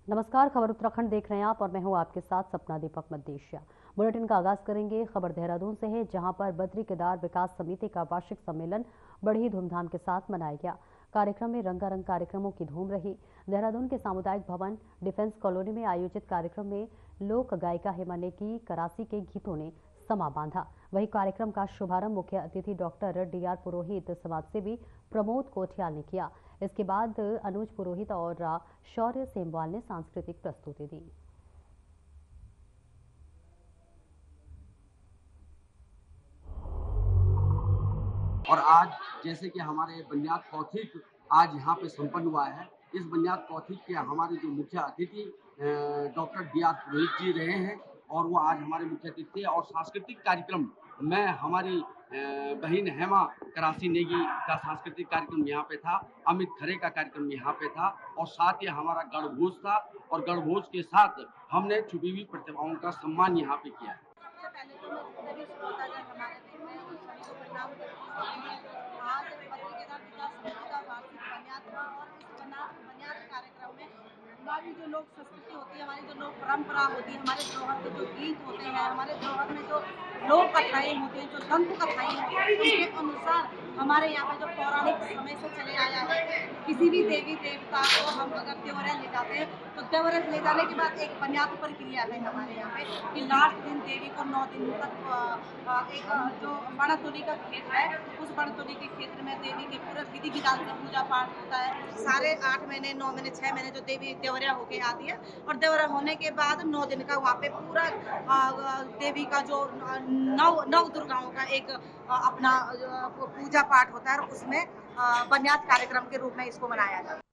नमस्कार, खबर उत्तराखंड देख रहे हैं आप और मैं हूं आपके साथ सपना दीपक मद्देशिया। बुलेटिन का आगाज करेंगे खबर देहरादून से है, जहां पर बद्री केदार विकास समिति का वार्षिक सम्मेलन बड़ी धूमधाम के साथ मनाया गया। कार्यक्रम में रंगारंग कार्यक्रमों की धूम रही। देहरादून के सामुदायिक भवन डिफेंस कॉलोनी में आयोजित कार्यक्रम में लोक गायिका हेमा नेगी करासी के गीतों ने समा बांधा। वहीं कार्यक्रम का शुभारंभ मुख्य अतिथि डॉक्टर डी.आर. पुरोहित, समाजसेवी प्रमोद कोठियाल ने किया। इसके बाद अनुज पुरोहित और शौर्य सेमवाल ने सांस्कृतिक प्रस्तुति दी। और आज जैसे कि हमारे बनियाद कौथिक आज यहाँ पे संपन्न हुआ है, इस बनियाद कौथिक के हमारे जो मुख्य अतिथि डॉक्टर डी.आर. पुरोहित जी रहे हैं और वो आज हमारे मुख्य अतिथि और सांस्कृतिक कार्यक्रम में हमारी बहन हेमा करासी नेगी का सांस्कृतिक कार्यक्रम यहाँ पे था, अमित खरे का कार्यक्रम यहाँ पे था और साथ ही हमारा गणभोज था और गणभोज के साथ हमने छुपी हुई प्रतिभाओं का सम्मान यहाँ पे किया है। सबसे पहले तो मैं जितने भी श्रोतागण हमारे देख रहे हैं उन सभी को प्रणाम करती हूँ। आज बद्री केदार विकास समिति का वार्षिक बनियाद था और इस बनियाद कार्यक्रम में हमारी जो लोक संस्कृति होती है, हमारी जो लोक परंपरा होती है, हमारे जौहर के जो गीत होते हैं, हमारे जौहर में जो लोक कथाएं होती हैं, जो दंत कथाएं होती हैं, उनके अनुसार हमारे यहाँ पे जो पौराणिक समय से चले आया है, किसी भी देवी देवता को हम अगर त्योहार ले जाते हैं तो त्योहार ले जाने के बाद एक बनियाद प्रक्रिया है हमारे यहाँ पे कि लास्ट दिन देवी को 9 दिन तक एक जो बड़तुली का क्षेत्र है, उस बड़तुली के क्षेत्र में देवी के पूरा विधि विधान से पूजा पाठ होता है। सारे 8 महीने 9 महीने 6 महीने जो देवी देवरिया होके आती है और देवरिया होने के बाद 9 दिन का वहाँ पे पूरा देवी का जो नौ दुर्गाओं का एक अपना पूजा पाठ होता है और उसमें बनियाद कार्यक्रम के रूप में इसको मनाया जाता है।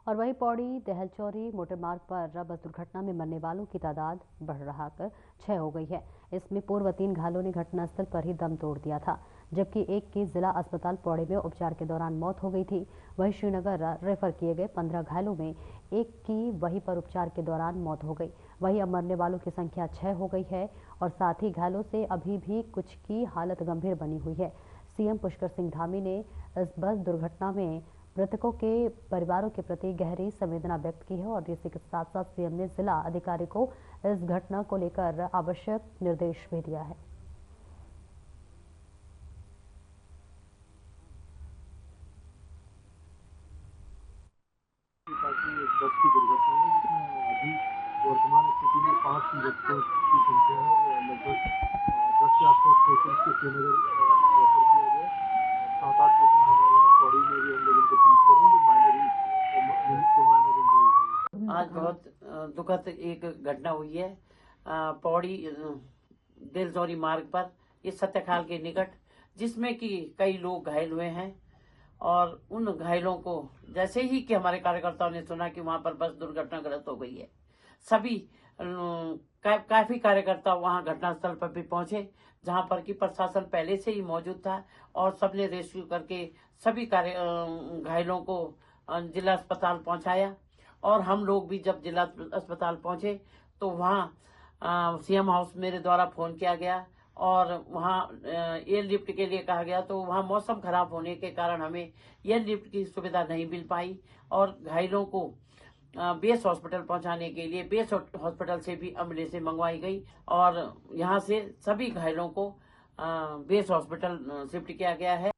और वहीं पौड़ी दहलचौरी मोटर मार्ग पर बस दुर्घटना में मरने वालों की तादाद बढ़ रहा कर 6 हो गई है। इसमें पूर्व 3 घायलों ने घटनास्थल पर ही दम तोड़ दिया था, जबकि एक की जिला अस्पताल पौड़ी में उपचार के दौरान मौत हो गई थी। वहीं श्रीनगर रेफर किए गए 15 घायलों में एक की वहीं पर उपचार के दौरान मौत हो गई। वहीं अब मरने वालों की संख्या 6 हो गई है और साथ ही घायलों से अभी भी कुछ की हालत गंभीर बनी हुई है। सीएम पुष्कर सिंह धामी ने इस बस दुर्घटना में मृतकों के परिवारों के प्रति गहरी संवेदना व्यक्त की है और इसी के साथ साथ सीएम ने जिला अधिकारी को इस घटना को लेकर आवश्यक निर्देश भी दिया है। बस की दुर्घटना है जिसमें अभी वर्तमान स्थिति में 5 मृतकों की संख्या है और लगभग 10 के आसपास पेशेंट्स को श्रीनगर रेफर किया गया और 7-8 पेशेंट हमारे यहाँ पौड़ी में भी हम लोग उनको ट्रीट कर रहे हैं जो माइनर इंजरीज है। आज बहुत दुखद एक घटना हुई है पौड़ी दिलचौरी मार्ग पर, ये सत्यखाल के निकट, जिसमें कि कई लोग घायल हुए हैं और उन घायलों को जैसे ही कि हमारे कार्यकर्ताओं ने सुना कि वहां पर बस दुर्घटनाग्रस्त हो गई है, सभी काफी कार्यकर्ता वहां घटनास्थल पर भी पहुंचे, जहां पर कि प्रशासन पहले से ही मौजूद था और सबने रेस्क्यू करके सभी घायलों को जिला अस्पताल पहुंचाया। और हम लोग भी जब जिला अस्पताल पहुंचे तो वहां सीएम हाउस मेरे द्वारा फोन किया गया और वहां एयरलिफ्ट के लिए कहा गया, तो वहां मौसम खराब होने के कारण हमें एयरलिफ्ट की सुविधा नहीं मिल पाई और घायलों को बेस हॉस्पिटल पहुंचाने के लिए बेस हॉस्पिटल से भी एम्बुलेंस मंगवाई गई और यहां से सभी घायलों को बेस हॉस्पिटल शिफ्ट किया गया है।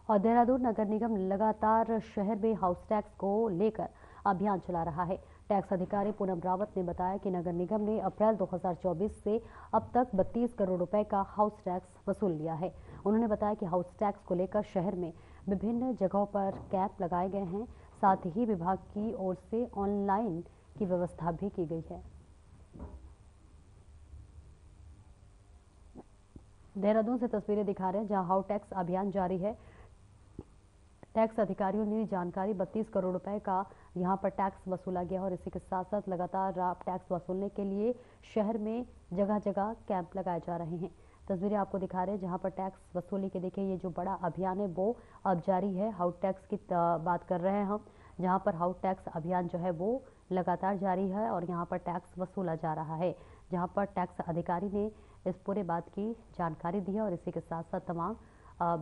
और देहरादून नगर निगम लगातार शहर में हाउस टैक्स को लेकर अभियान चला रहा है। टैक्स अधिकारी पूनम रावत ने बताया कि नगर निगम ने अप्रैल 2024 से अब तक 32 करोड़ रुपए का हाउस टैक्स वसूल लिया है। उन्होंने बताया कि हाउस टैक्स को लेकर शहर में विभिन्न जगहों पर कैंप लगाए गए हैं, साथ ही विभाग की ओर से ऑनलाइन की व्यवस्था भी की गई है। देहरादून से तस्वीरें दिखा रहे हैं जहां हाउस टैक्स अभियान जारी है। टैक्स अधिकारियों ने जानकारी 32 करोड़ रुपए का यहां पर टैक्स वसूला गया और इसी के साथ साथ लगातार टैक्स वसूलने के लिए शहर में जगह जगह कैंप लगाए जा रहे हैं। तस्वीरें आपको दिखा रहे हैं जहां पर टैक्स वसूली के देखिए ये जो बड़ा अभियान है वो अब जारी है। हाउस टैक्स की बात कर रहे हैं हम, जहां पर हाउस टैक्स अभियान जो है वो लगातार जारी है और यहाँ पर टैक्स वसूला जा रहा है। जहां पर टैक्स अधिकारी ने इस पूरे बात की जानकारी दी है और इसी के साथ साथ तमाम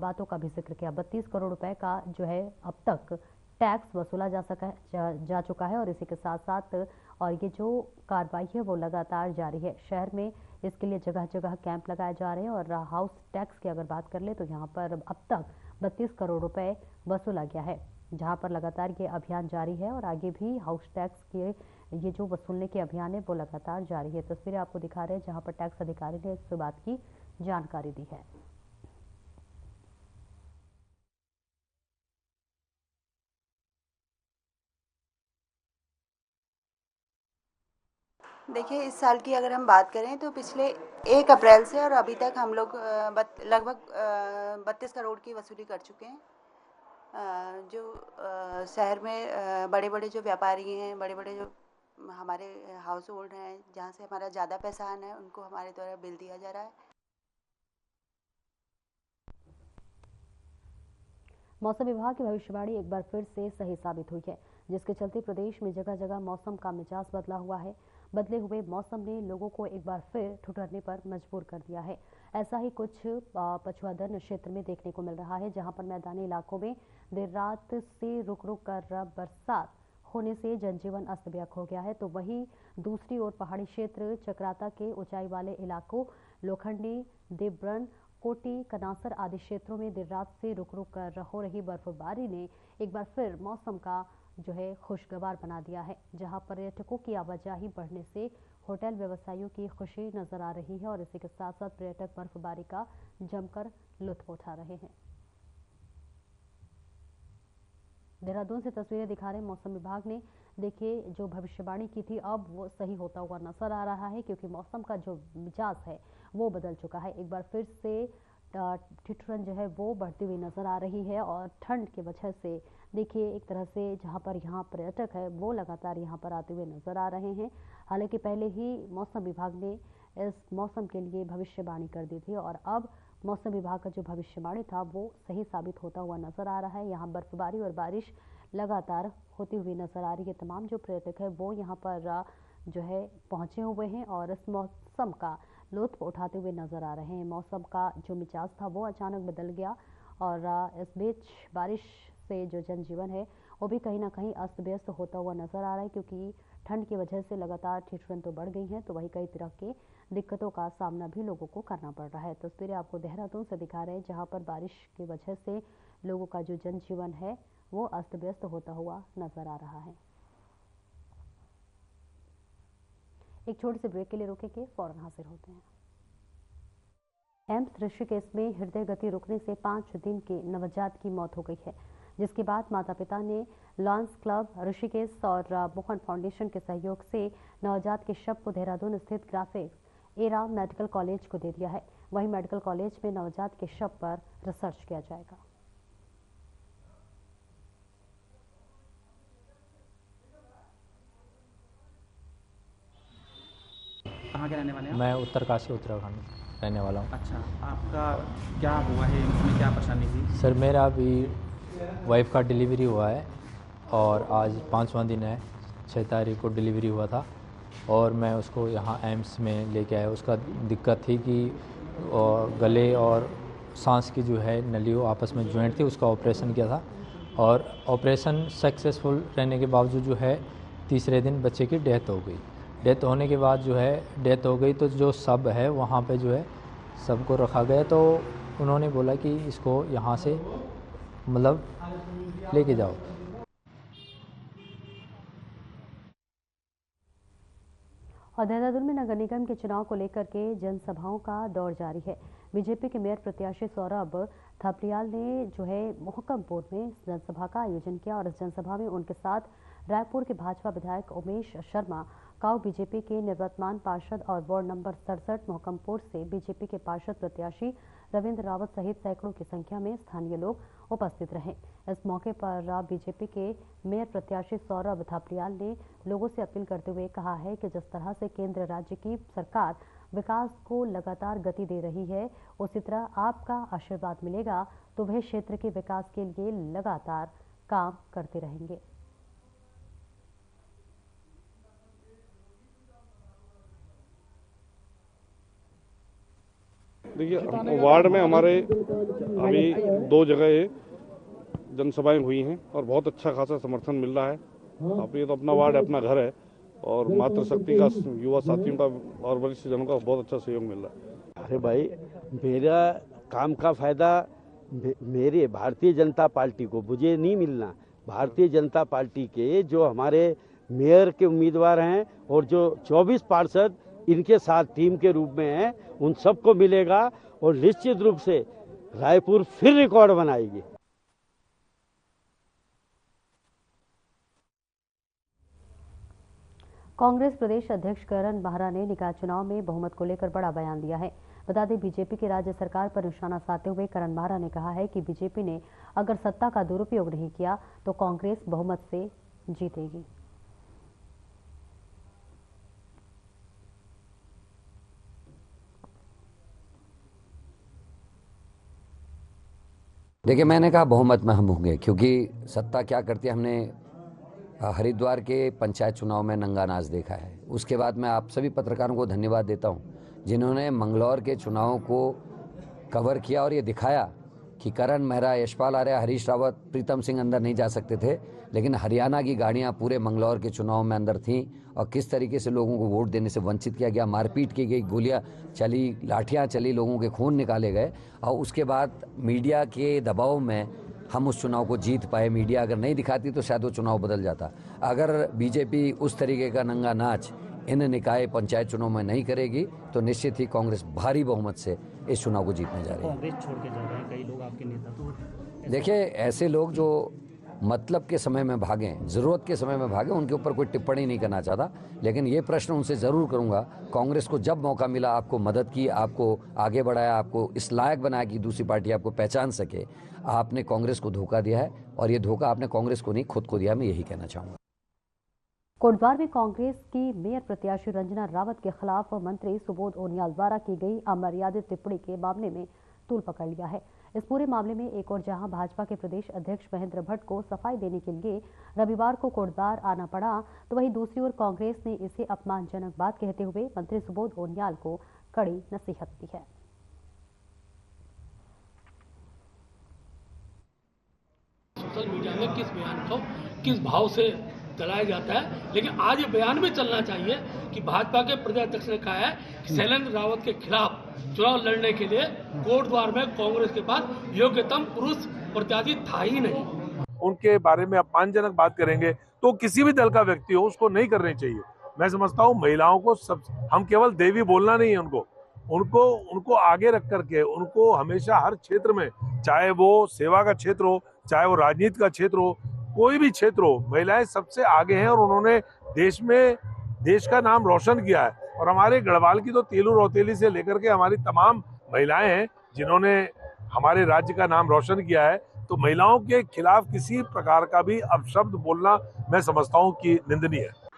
बातों का भी जिक्र किया। 32 करोड़ रुपए का जो है अब तक टैक्स वसूला जा चुका है और इसी के साथ साथ और ये जो कार्रवाई है वो लगातार जारी है। शहर में इसके लिए जगह जगह कैंप लगाए जा रहे हैं और हाउस टैक्स की अगर बात कर ले तो यहाँ पर अब तक 32 करोड़ रुपए वसूला गया है, जहां पर लगातार ये अभियान जारी है और आगे भी हाउस टैक्स के ये जो वसूलने के अभियान है वो लगातार जारी है। तस्वीरें आपको दिखा रहे हैं जहां पर टैक्स अधिकारी ने इस बात की जानकारी दी है। देखिए, इस साल की अगर हम बात करें तो पिछले 1 अप्रैल से और अभी तक हम लोग लगभग 32 करोड़ की वसूली कर चुके हैं। जो शहर में बड़े-बड़े जो व्यापारी हैं, बड़े-बड़े जो हमारे हाउस होल्ड हैं, जहाँ से हमारा ज़्यादा पैसा आना है, उनको हमारे द्वारा बिल दिया जा रहा है। मौसम विभाग की भविष्यवाणी एक बार फिर से सही साबित हुई है, जिसके चलते प्रदेश में जगह जगह मौसम का मिजाज बदला हुआ है। बदले हुए मौसम ने लोगों को एक बार फिर ठिठुरने पर मजबूर कर दिया है। ऐसा ही कुछ पछुआदन क्षेत्र में देखने को मिल रहा है, जहां पर मैदानी इलाकों में देर रात से रुक रुक कर बरसात होने से जनजीवन अस्त व्यस्त हो गया है, तो वहीं दूसरी ओर पहाड़ी क्षेत्र चक्राता के ऊंचाई वाले इलाकों लोखंडी, देवब्रन, कोटी, कनासर आदि क्षेत्रों में देर रात से रुक रुक कर हो रही बर्फबारी ने एक बार फिर मौसम का जो है खुशगवार बना दिया है, जहां पर्यटकों की आवाजाही बढ़ने से होटल व्यवसायियों की खुशी नजर आ रही है और इसी के साथ साथ पर्यटक बर्फबारी का जमकर लुत्फ उठा रहे हैं। देहरादून से तस्वीरें दिखा रहे मौसम विभाग ने। देखिए, जो भविष्यवाणी की थी अब वो सही होता हुआ नजर आ रहा है, क्योंकि मौसम का जो मिजाज है वो बदल चुका है। एक बार फिर से ठिठुरन जो है वो बढ़ती हुई नजर आ रही है और ठंड की वजह से देखिए एक तरह से जहां पर यहाँ पर्यटक है वो लगातार यहाँ पर आते हुए नजर आ रहे हैं। हालांकि पहले ही मौसम विभाग ने इस मौसम के लिए भविष्यवाणी कर दी थी और अब मौसम विभाग का जो भविष्यवाणी था वो सही साबित होता हुआ नजर आ रहा है। यहाँ बर्फबारी और बारिश लगातार होती हुई नजर आ रही है। तमाम जो पर्यटक है वो यहाँ पर जो है पहुंचे हुए हैं और इस मौसम का लुत्फ उठाते हुए नजर आ रहे हैं। मौसम का जो मिजाज था वो अचानक बदल गया और इस बीच बारिश से जो जनजीवन है वो भी कहीं ना कहीं अस्त व्यस्त होता हुआ नजर आ रहा है, क्योंकि ठंड की वजह से लगातार ठिठुरन तो बढ़ गई है, तो वही कई तरह के दिक्कतों का सामना भी लोगों को करना पड़ रहा है। तस्वीरें आपको देहरादून से दिखा रहे हैं, जहां पर बारिश की वजह से लोगों का जो जनजीवन है वो अस्त व्यस्त होता हुआ नजर आ रहा है। एक छोटे से ब्रेक के लिए रुकेंगे, फौरन हाजिर होते हैं। एम्स ऋषिकेश में हृदय गति रुकने से 5 दिन के नवजात की मौत हो गई है, जिसके बाद माता पिता ने लॉन्स क्लब ऋषिकेश और मोहन फाउंडेशन के सहयोग से नवजात के शव को देहरादून स्थित ग्राफिक्स एरा मेडिकल कॉलेज को दे दिया है। वहीं मेडिकल कॉलेज में नवजात के शव पर रिसर्च किया जाएगा। कहाँ के रहने वाले हैं? मैं उत्तरकाशी उत्तराखंड रहने वाला हूँ। अच्छा, आपका क्या हुआ है, इसमें क्या परेशानी थी? सर, मेरा अभी वाइफ का डिलीवरी हुआ है और आज 5वां दिन है। 6 तारीख को डिलीवरी हुआ था और मैं उसको यहाँ एम्स में लेके आया। उसका दिक्कत थी कि गले और सांस की जो है नलियों आपस में ज्वाइंट थी, उसका ऑपरेशन किया था और ऑपरेशन सक्सेसफुल रहने के बावजूद जो है तीसरे दिन बच्चे की डेथ हो गई। डेथ होने के बाद जो है डेथ हो गई तो जो शव है वहाँ पे जो है शव को रखा गया, तो उन्होंने बोला कि इसको यहाँ से मतलब लेके जाओ। और देहरादून में नगर निगम के चुनाव को लेकर के जनसभाओं का दौर जारी है। बीजेपी के मेयर प्रत्याशी सौरभ थपलियाल ने जो है मोहकमपुर में जनसभा का आयोजन किया और इस जनसभा में उनके साथ रायपुर के भाजपा विधायक उमेश शर्मा, काऊ बीजेपी के निवर्तमान पार्षद और वार्ड नंबर 67 मोहकमपुर से बीजेपी के पार्षद प्रत्याशी रविंद्र रावत सहित सैकड़ों की संख्या में स्थानीय लोग उपस्थित रहे। इस मौके पर बीजेपी के मेयर प्रत्याशी सौरभ थपलियाल ने लोगों से अपील करते हुए कहा है कि जिस तरह से केंद्र राज्य की सरकार विकास को लगातार गति दे रही है, उसी तरह आपका आशीर्वाद मिलेगा तो वह क्षेत्र के विकास के लिए लगातार काम करते रहेंगे। देखिए, वार्ड में हमारे अभी 2 जगह जनसभाएं हुई हैं और बहुत अच्छा खासा समर्थन मिल रहा है। अब ये तो अपना वार्ड है, अपना घर है और मातृशक्ति का, युवा साथियों का और वरिष्ठ जनों का बहुत अच्छा सहयोग मिल रहा है। अरे भाई, मेरा काम का फायदा मेरे भारतीय जनता पार्टी को मुझे नहीं मिलना, भारतीय जनता पार्टी के जो हमारे मेयर के उम्मीदवार हैं और जो 24 पार्षद इनके साथ टीम के रूप में हैं, उन सबको मिलेगा और निश्चित रूप से रायपुर फिर रिकॉर्ड बनाएगी। कांग्रेस प्रदेश अध्यक्ष करण बाहरा ने निकाय चुनाव में बहुमत को लेकर बड़ा बयान दिया है। बता दें, बीजेपी की राज्य सरकार पर निशाना साधते हुए करण बाहरा ने कहा है कि बीजेपी ने अगर सत्ता का दुरुपयोग नहीं किया तो कांग्रेस बहुमत से जीतेगी। देखिए, मैंने कहा बहुमत में हम होंगे, क्योंकि सत्ता क्या करती है हमने हरिद्वार के पंचायत चुनाव में नंगा नाच देखा है। उसके बाद मैं आप सभी पत्रकारों को धन्यवाद देता हूं जिन्होंने मंगलौर के चुनाव को कवर किया और ये दिखाया कि करण मेहरा, यशपाल आर्य, हरीश रावत, प्रीतम सिंह अंदर नहीं जा सकते थे, लेकिन हरियाणा की गाड़ियां पूरे मंगलौर के चुनाव में अंदर थीं और किस तरीके से लोगों को वोट देने से वंचित किया गया, मारपीट की गई, गोलियां चली, लाठियां चली, लोगों के खून निकाले गए और उसके बाद मीडिया के दबाव में हम उस चुनाव को जीत पाए। मीडिया अगर नहीं दिखाती तो शायद वो चुनाव बदल जाता। अगर बीजेपी उस तरीके का नंगा नाच इन निकाय पंचायत चुनाव में नहीं करेगी तो निश्चित ही कांग्रेस भारी बहुमत से इस चुनाव को जीतने जा रही है। कांग्रेस छोड़ के जा रहे हैं कई लोग आपके नेता, तो देखिए, ऐसे लोग जो मतलब के समय में भागें, ज़रूरत के समय में भागें, उनके ऊपर कोई टिप्पणी नहीं करना चाहता, लेकिन ये प्रश्न उनसे ज़रूर करूंगा, कांग्रेस को जब मौका मिला, आपको मदद की, आपको आगे बढ़ाया, आपको इस लायक बनाया कि दूसरी पार्टी आपको पहचान सके, आपने कांग्रेस को धोखा दिया है और ये धोखा आपने कांग्रेस को नहीं खुद को दिया। मैं यही कहना चाहूँगा। कोटद्वार में कांग्रेस की मेयर प्रत्याशी रंजना रावत के खिलाफ मंत्री सुबोध उनियाल द्वारा की गई अमर्यादित टिप्पणी के मामले में तूल पकड़ लिया है। इस पूरे मामले में एक और जहां भाजपा के प्रदेश अध्यक्ष महेंद्र भट्ट को सफाई देने के लिए रविवार को कोटद्वार आना पड़ा, तो वहीं दूसरी ओर कांग्रेस ने इसे अपमानजनक बात कहते हुए मंत्री सुबोध उनियाल को कड़ी नसीहत दी है। सोशल मीडिया में किस बयान को किस भाव से चलाया जाता है, लेकिन आज ये बयान भी चलना चाहिए कि भाजपा के प्रदेश अध्यक्ष ने कहा है कि शैलेंद्र रावत के खिलाफ चुनाव लड़ने के लिए कोटद्वार में कांग्रेस के पास योग्यतम पुरुष प्रत्याशी था ही नहीं। उनके बारे में अपमानजनक बात करेंगे तो किसी भी दल का व्यक्ति हो उसको नहीं करनी चाहिए। मैं समझता हूँ महिलाओं को सब, हम केवल देवी बोलना नहीं है, उनको आगे रख करके उनको हमेशा हर क्षेत्र में, चाहे वो सेवा का क्षेत्र हो, चाहे वो राजनीति का क्षेत्र हो, कोई भी क्षेत्र हो, महिलाएं सबसे आगे हैं और उन्होंने देश का नाम रोशन किया है। और हमारे गढ़वाल की तो तेलू रौतेली से लेकर के हमारी तमाम महिलाएं हैं जिन्होंने हमारे राज्य का नाम रोशन किया है। तो महिलाओं के खिलाफ किसी प्रकार का भी अपशब्द बोलना मैं समझता हूं कि निंदनीय है।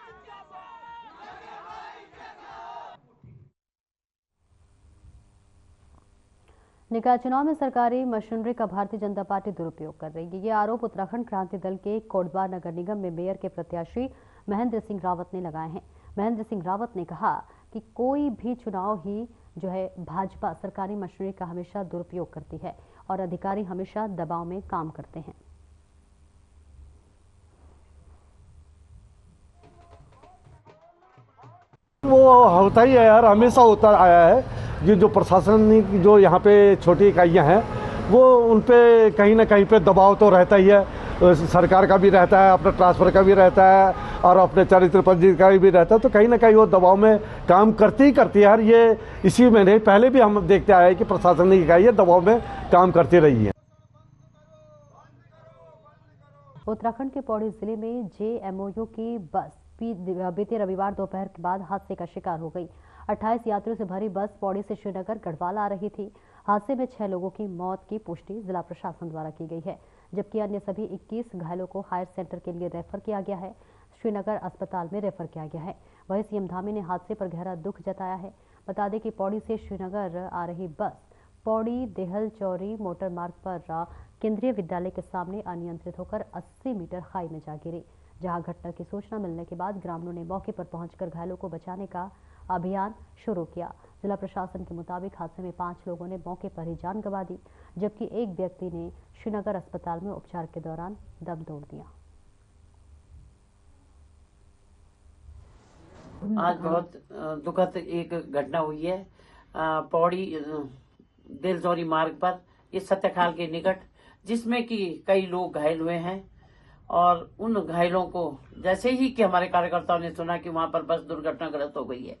निकाय चुनाव में सरकारी मशीनरी का भारतीय जनता पार्टी दुरुपयोग कर रही है। ये आरोप उत्तराखंड क्रांति दल के कोटद्वार नगर निगम में मेयर के प्रत्याशी महेंद्र सिंह रावत ने लगाए हैं। महेंद्र सिंह रावत ने कहा कि कोई भी चुनाव ही जो है भाजपा सरकारी मशीनरी का हमेशा दुरुपयोग करती है और अधिकारी हमेशा दबाव में काम करते हैं। वो होता ही है यार, हमेशा होता आया है। जो प्रशासनिक जो यहाँ पे छोटी इकाइयाँ हैं वो उन पे कहीं ना कहीं पे दबाव तो रहता ही है। सरकार का भी रहता है, अपने ट्रांसफर का भी रहता है और अपने चरित्र पंजी का भी रहता है, तो कहीं ना कहीं वो दबाव में काम करती है यार। ये इसी में नहीं, पहले भी हम देखते आए हैं कि प्रशासनिक इकाइयाँ दबाव में काम करती रही हैं। उत्तराखंड के पौड़ी जिले में JMOU की बस बीते रविवार दोपहर के बाद हादसे का शिकार हो गई। 28 यात्रियों से भरी बस पौड़ी से श्रीनगर गढ़वाल आ रही थी। हादसे में 6 लोगों की मौत की पुष्टि जिला प्रशासन द्वारा की गई है, जबकि अन्य सभी 21 घायलों को हायर सेंटर के लिए रेफर किया गया है, श्रीनगर अस्पताल में रेफर किया गया है। वहीं सीएम धामी ने हादसे पर गहरा दुख जताया है। बता दें कि पौड़ी से श्रीनगर आ रही बस पौड़ी देहल चौरी मोटर मार्ग पर केंद्रीय विद्यालय के सामने अनियंत्रित होकर 80 मीटर खाई में जा गिरी, जहां घटना की सूचना मिलने के बाद ग्रामीणों ने मौके पर पहुंचकर घायलों को बचाने का अभियान शुरू किया। जिला प्रशासन के मुताबिक हादसे में 5 लोगों ने मौके पर ही जान गंवा दी, जबकि एक व्यक्ति ने श्रीनगर अस्पताल में उपचार के दौरान दम तोड़ दिया। आज बहुत दुखद एक घटना हुई है पौड़ी दिलजौरी मार्ग पर, इस सत्यखाल के निकट, जिसमें कि कई लोग घायल हुए हैं। और उन घायलों को जैसे ही कि हमारे कार्यकर्ताओं ने सुना कि वहां पर बस दुर्घटनाग्रस्त हो गई है,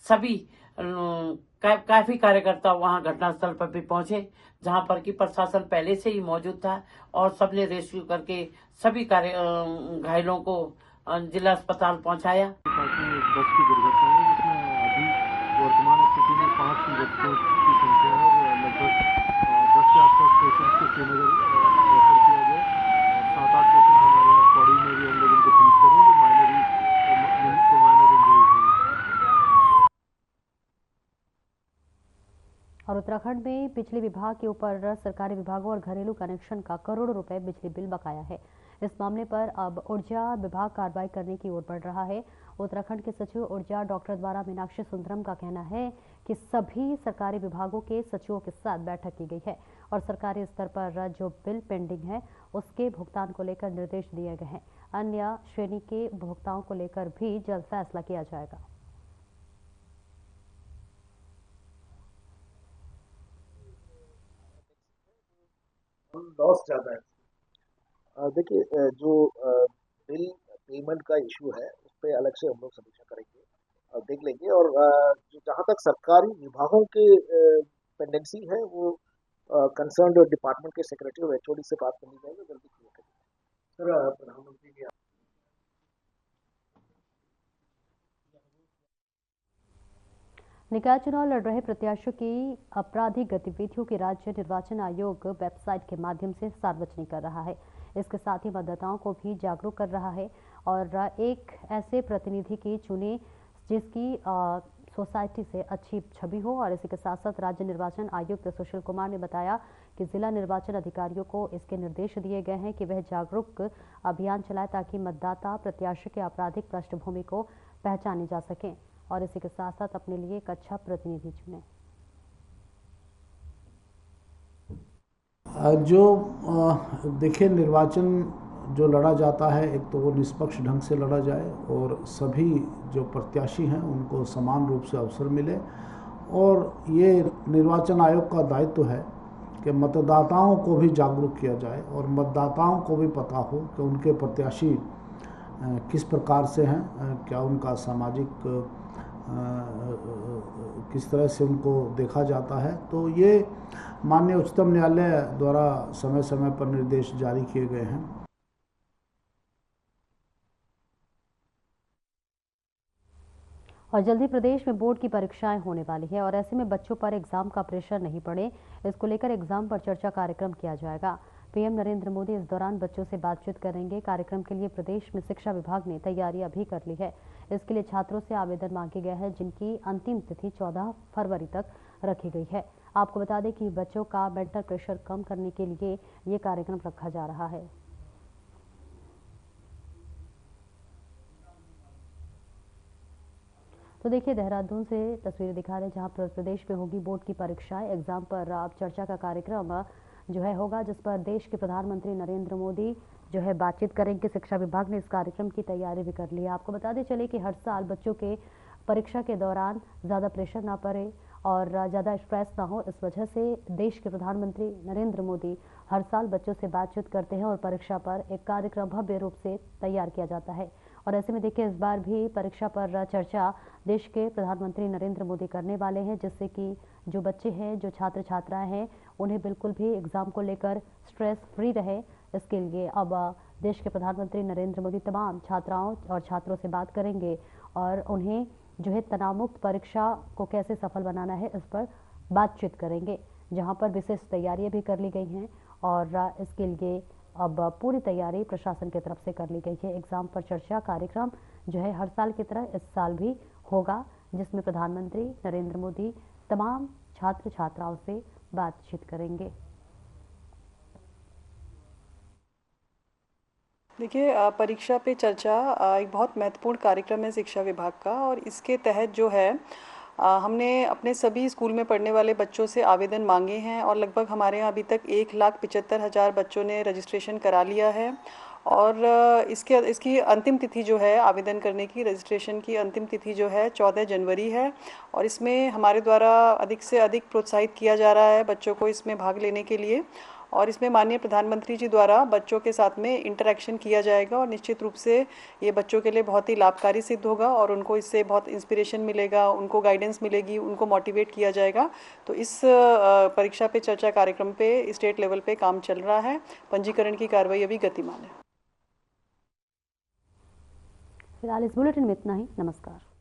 सभी काफी कार्यकर्ता वहां घटनास्थल पर भी पहुंचे, जहां पर कि प्रशासन पहले से ही मौजूद था और सबने रेस्क्यू करके सभी घायलों को जिला अस्पताल पहुंचाया। बस की दुर्घटना है जिसमें अभी वर्तमान स्थिति में 5 मृतकों की संख्या है और लगभग 10 के आसपास पेशेंट्स को श्रीनगर रेफर किया गया और 7-8 पेशेंट हमारे यहाँ पौड़ी में भी हम लोग उनको ट्रीट करें जो माइनर इंजरीज हुई। और उत्तराखंड में बिजली विभाग के ऊपर सरकारी विभागों और घरेलू कनेक्शन का करोड़ों रुपए बिजली बिल बकाया है। इस मामले पर अब ऊर्जा विभाग कार्रवाई करने की ओर बढ़ रहा है। उत्तराखंड के सचिव ऊर्जा डॉक्टर द्वारा मीनाक्षी सुंदरम का कहना है कि सभी सरकारी विभागों के सचिवों के साथ बैठक की गई है और सरकारी स्तर पर जो बिल पेंडिंग है उसके भुगतान को लेकर निर्देश दिए गए हैं। अन्य श्रेणी के उपभोक्ताओं को लेकर भी जल्द फैसला किया जाएगा। लॉस ज़्यादा है। देखिए, जो बिल पेमेंट का इशू है उस पर अलग से हम लोग समीक्षा करेंगे और देख लेंगे। और जो जहाँ तक सरकारी विभागों के पेंडेंसी है वो कंसर्न्ड डिपार्टमेंट के सेक्रेटरी और HOD से बात करनी जाएगी, जल्दी क्लियर करेंगे। सर, प्रधानमंत्री जी निकाय चुनाव लड़ रहे प्रत्याशियों की आपराधिक गतिविधियों की राज्य निर्वाचन आयोग वेबसाइट के माध्यम से सार्वजनिक कर रहा है। इसके साथ ही मतदाताओं को भी जागरूक कर रहा है और एक ऐसे प्रतिनिधि की चुने जिसकी सोसाइटी से अच्छी छवि हो। और इसी के साथ साथ राज्य निर्वाचन आयुक्त सुशील कुमार ने बताया कि जिला निर्वाचन अधिकारियों को इसके निर्देश दिए गए हैं कि वह जागरूक अभियान चलाए ताकि मतदाता प्रत्याशी के आपराधिक पृष्ठभूमि को पहचानी जा सके और इसी के साथ साथ अपने लिए एक अच्छा प्रतिनिधि चुने। जो देखिए, निर्वाचन जो लड़ा जाता है एक तो वो निष्पक्ष ढंग से लड़ा जाए और सभी जो प्रत्याशी हैं उनको समान रूप से अवसर मिले। और ये निर्वाचन आयोग का दायित्व है कि मतदाताओं को भी जागरूक किया जाए और मतदाताओं को भी पता हो कि उनके प्रत्याशी किस प्रकार से हैं, क्या उनका सामाजिक किस तरह से उनको देखा जाता है। तो ये माननीय उच्चतम न्यायालय द्वारा समय समय पर निर्देश जारी किए गए हैं। और जल्दी प्रदेश में बोर्ड की परीक्षाएं होने वाली है और ऐसे में बच्चों पर एग्जाम का प्रेशर नहीं पड़े, इसको लेकर एग्जाम पर चर्चा कार्यक्रम किया जाएगा। पीएम नरेंद्र मोदी इस दौरान बच्चों से बातचीत करेंगे। कार्यक्रम के लिए प्रदेश में शिक्षा विभाग ने तैयारी अभी कर ली है। इसके लिए छात्रों से आवेदन मांगे गए हैं जिनकी अंतिम तिथि 14 फरवरी तक रखी गई है। आपको बता दें कि बच्चों का मेंटल प्रेशर कम करने के लिए ये कार्यक्रम रखा जा रहा है। तो देखिए, देहरादून से तस्वीरें दिखा रहे हैं जहां प्रदेश में होगी बोर्ड की परीक्षाएं। एग्जाम पर आप चर्चा का कार्यक्रम जो है होगा जिस पर देश के प्रधानमंत्री नरेंद्र मोदी जो है बातचीत करेंगे। शिक्षा विभाग ने इस कार्यक्रम की तैयारी भी कर ली है। आपको बताते चले कि हर साल बच्चों के परीक्षा के दौरान ज़्यादा प्रेशर ना पड़े और ज़्यादा स्ट्रेस ना हो, इस वजह से देश के प्रधानमंत्री नरेंद्र मोदी हर साल बच्चों से बातचीत करते हैं और परीक्षा पर एक कार्यक्रम भव्य रूप से तैयार किया जाता है। और ऐसे में देखिए, इस बार भी परीक्षा पर चर्चा देश के प्रधानमंत्री नरेंद्र मोदी करने वाले हैं, जिससे कि जो बच्चे हैं, जो छात्र छात्राएं हैं, उन्हें बिल्कुल भी एग्ज़ाम को लेकर स्ट्रेस फ्री रहे। इसके लिए अब देश के प्रधानमंत्री नरेंद्र मोदी तमाम छात्राओं और छात्रों से बात करेंगे और उन्हें जो है तनावमुक्त परीक्षा को कैसे सफल बनाना है इस पर बातचीत करेंगे, जहां पर विशेष तैयारियां भी कर ली गई हैं और इसके लिए अब पूरी तैयारी प्रशासन की तरफ से कर ली गई है। एग्जाम पर चर्चा कार्यक्रम जो है हर साल की तरह इस साल भी होगा, जिसमें प्रधानमंत्री नरेंद्र मोदी तमाम छात्र छात्राओं से बातचीत करेंगे। देखिए, परीक्षा पे चर्चा एक बहुत महत्वपूर्ण कार्यक्रम है शिक्षा विभाग का और इसके तहत जो है हमने अपने सभी स्कूल में पढ़ने वाले बच्चों से आवेदन मांगे हैं और लगभग हमारे यहाँ अभी तक 1,75,000 बच्चों ने रजिस्ट्रेशन करा लिया है। और इसकी अंतिम तिथि जो है आवेदन करने की, रजिस्ट्रेशन की अंतिम तिथि जो है 14 जनवरी है। और इसमें हमारे द्वारा अधिक से अधिक प्रोत्साहित किया जा रहा है बच्चों को इसमें भाग लेने के लिए। और इसमें माननीय प्रधानमंत्री जी द्वारा बच्चों के साथ में इंटरेक्शन किया जाएगा और निश्चित रूप से ये बच्चों के लिए बहुत ही लाभकारी सिद्ध होगा और उनको इससे बहुत इंस्पिरेशन मिलेगा, उनको गाइडेंस मिलेगी, उनको मोटिवेट किया जाएगा। तो इस परीक्षा पे चर्चा कार्यक्रम पे स्टेट लेवल पे काम चल रहा है। पंजीकरण की कार्रवाई अभी गतिमान है। फिलहाल इस बुलेटिन में इतना ही। नमस्कार।